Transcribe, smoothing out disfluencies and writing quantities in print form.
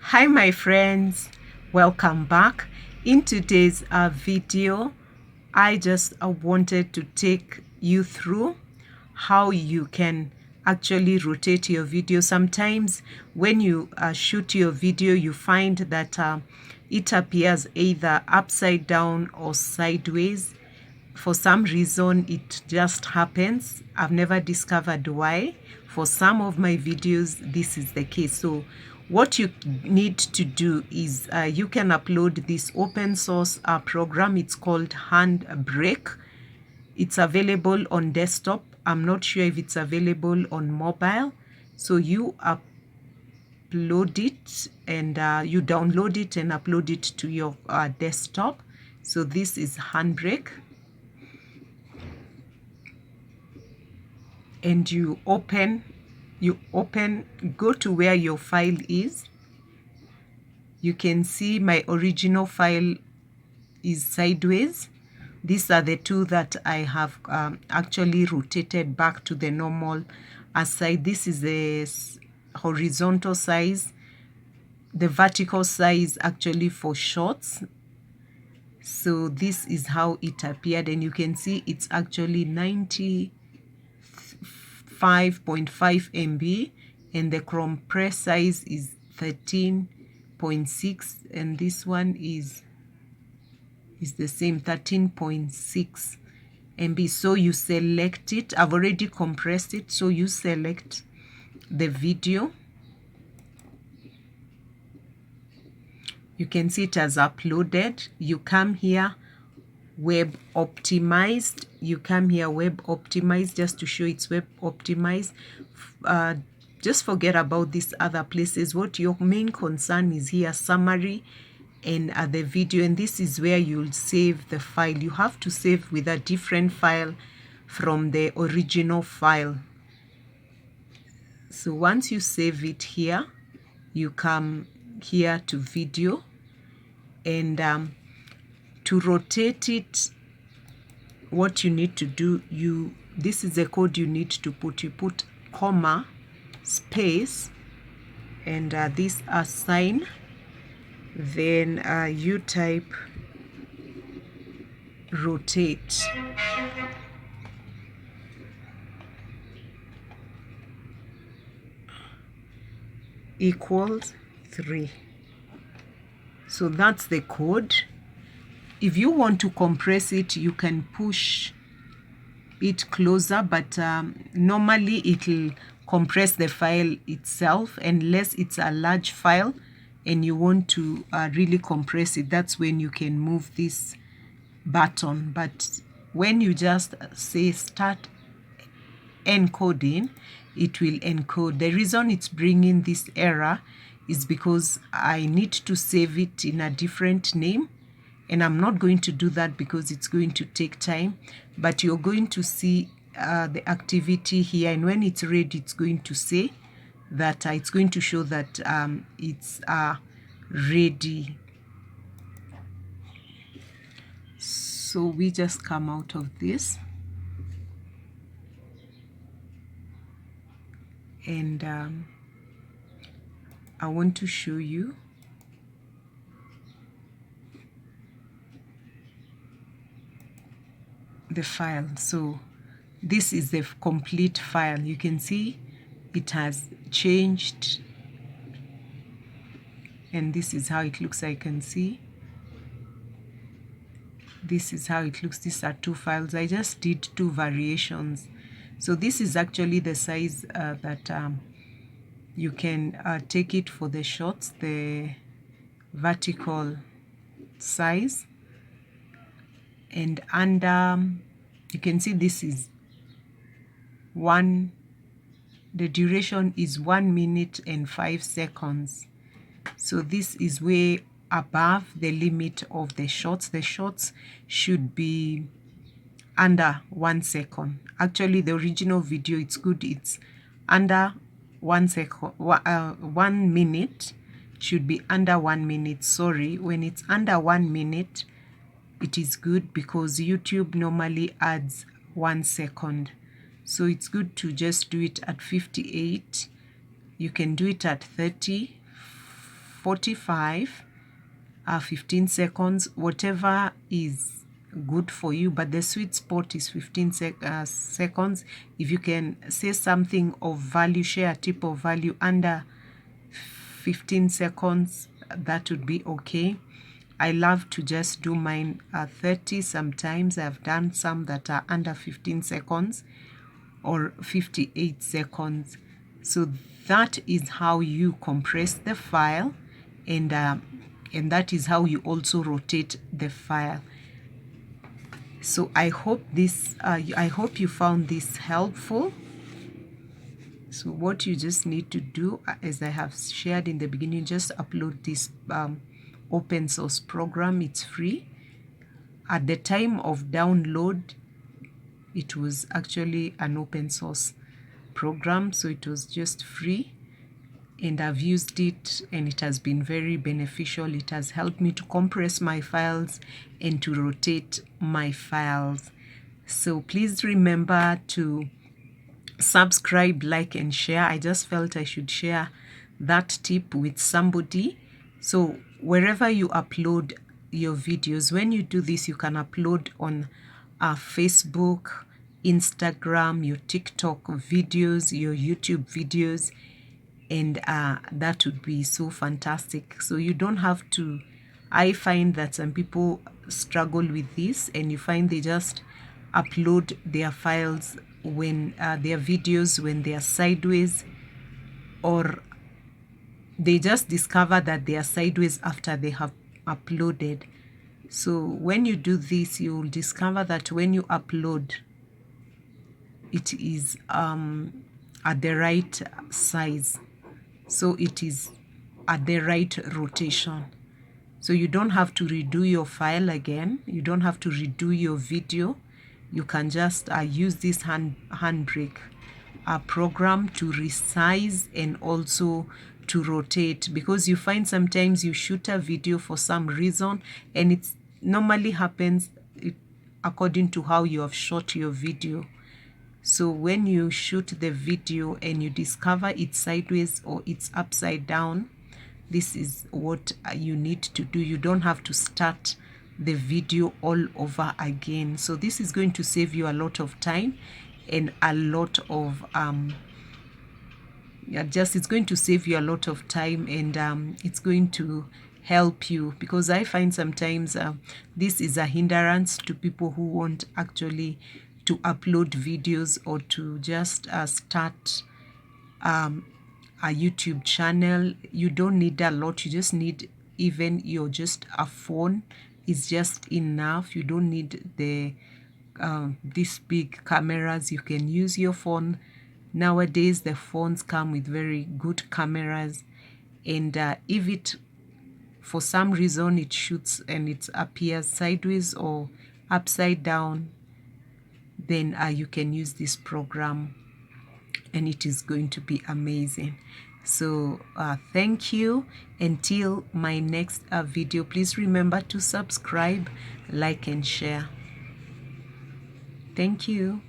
Hi my friends, welcome back. In today's video I just wanted to take you through how you can actually rotate your video. Sometimes when you shoot your video, you find that it appears either upside down or sideways. For some reason it just happens. I've never discovered why. For some of my videos this is the case. So what you need to do is you can upload this open source program. It's called Handbrake. It's available on desktop. I'm not sure if it's available on mobile. So you upload it and you download it and upload it to your desktop. So this is Handbrake. And you open, go to where your file is. You can see my original file is sideways. These are the two that I have actually rotated back to the normal side. This is the horizontal size. The vertical size actually for shorts. So this is how it appeared, and you can see it's actually 95.5 MB, and the compress size is 13.6, and this one is the same, 13.6 MB. So you select it. I've already compressed it, so you select the video. You can see it has uploaded. You come here, web optimized. You come here, web optimized, just to show it's web optimized. Just forget about these other places. What your main concern is here, summary and the video, and this is where you'll save the file. You have to save with a different file from the original file. So once you save it here, you come here to video, and to rotate it, what you need to do, this is the code you need to put. You put comma, space, and this sign, then you type rotate. Equals 3. So that's the code. If you want to compress it, you can push it closer, but normally it'll compress the file itself, unless it's a large file and you want to really compress it. That's when you can move this button. But when you just say start encoding, it will encode. The reason it's bringing this error is because I need to save it in a different name, and I'm not going to do that because it's going to take time. But you're going to see the activity here, and when it's ready, it's going to say that it's going to show that it's ready. So we just come out of this, and I want to show you the file. So this is the complete file. You can see it has changed, and this is how it looks. I can see this is how it looks. These are two files. I just did two variations. So this is actually the size that you can take it for the shots, the vertical size. And under, you can see this is the duration is 1 minute and 5 seconds. So this is way above the limit of the shots. The shots should be under 1 second. Actually, the original video, it's good, it's under 1 second, 1 minute. It should be under 1 minute. Sorry, when it's under 1 minute, it is good, because YouTube normally adds 1 second. So it's good to just do it at 58. You can do it at 30, 45, 15 seconds, whatever is good for you, but the sweet spot is 15 seconds. If you can say something of value, share a tip of value under 15 seconds, that would be okay. I love to just do mine 30. Sometimes I've done some that are under 15 seconds or 58 seconds. So that is how you compress the file, and that is how you also rotate the file. So I hope you found this helpful. So what you just need to do, as I have shared in the beginning, just upload this open source program. It's free. At the time of download, it was actually an open source program, so it was just free, and I've used it and it has been very beneficial. It has helped me to compress my files and to rotate my files. So please remember to subscribe, like, and share. I just felt I should share that tip with somebody. So wherever you upload your videos, when you do this, you can upload on Facebook, Instagram, your TikTok videos, your YouTube videos, and that would be so fantastic. So you don't have to, I find that some people struggle with this, and you find they just upload their files when their videos when they are sideways, or they just discover that they are sideways after they have uploaded. So when you do this, you will discover that when you upload, it is at the right size, so it is at the right rotation. So you don't have to redo your file again, you don't have to redo your video. You can just use this handbrake program to resize and also to rotate, because you find sometimes you shoot a video for some reason, and it normally happens according to how you have shot your video. So when you shoot the video and you discover it's sideways or it's upside down, this is what you need to do. You don't have to start the video all over again. So this is going to save you a lot of time and a lot of it's going to save you a lot of time, and it's going to help you, because I find sometimes this is a hindrance to people who want actually to upload videos or to just start a YouTube channel. You don't need a lot. You just need just a phone is just enough. You don't need the these big cameras. You can use your phone. Nowadays the phones come with very good cameras, and if it for some reason it shoots and it appears sideways or upside down, then you can use this program and it is going to be amazing. So thank you. Until my next video, please remember to subscribe, like, and share. Thank you.